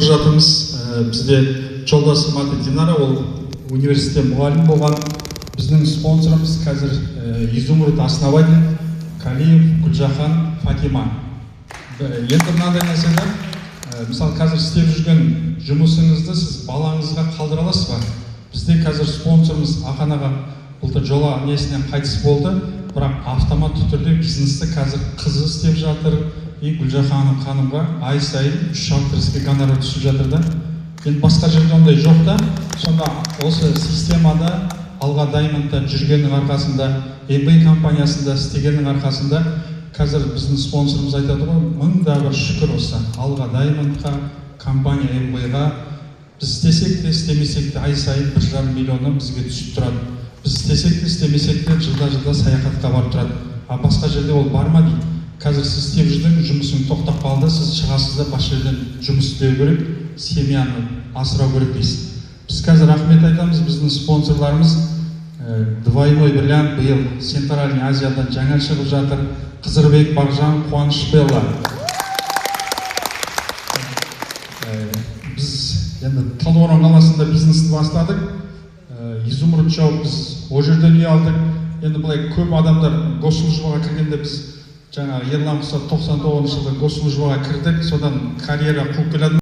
жатырмыз. Бізде жолдас Маты Динара, ол университетте мұғалім болған. Біздің спонсорымыз қазір Изумруд Основатель, Калиев Гүлжахан Фатима. Енді мынандай нәрседе, мысалы қазір істеп жүрген жұмысыңызды сіз балаңызға қалдыра аласыз ба? Бізде қазір спонсорымыз Ақанаға былтыр жола несінен қайтыс болды, бірақ автоматты түрде бизнесті қазір қызы істеп жатыр. Гүлжахан ханымға ай сайын 3 шақырысқа гонорар түсіп жатыр да. Енді басқа жерде ондай жоқ та. Сонда осы системада Алға Даймондта жүргеннің арқасында, MBA компаниясында істегеннің арқасында қазір біздің спонсорымыз айтады ғой, мыңда бір шүкір осы Алға Даймондқа, компания MBA-ға біз істесек те істемесек те ай сайын 1,5 миллионнан бізге түсіп тұрады. Біз істесек те істемесек те жылда саяхатқа барып тұрады. А басқа жерде ол бар ма дейді. Қазір сіз істеп жүрген жұмысың тоқтап қалды, сіз шығасыз да басқа жерден жұмыс істеу керек, семьяны асырау керек дейсіз. Біз қазір рахмет айтамыз, біздің спонсорларымыз двойной бриллиант биыл Центральный Азиядан жаңа шығып жатыр. Қызырбек Бағжан, Қуаныш Белла. Біз енді Талдықорған қаласында бизнесті бастадық. Изумруд жауып біз о жерден үй алдық. Енді былай көп адамдар госслужбаға кіргенде біз жаңағы Ерлан Құсат 99 жылы госслужбаға кірдік, содан карьера қуып келеді.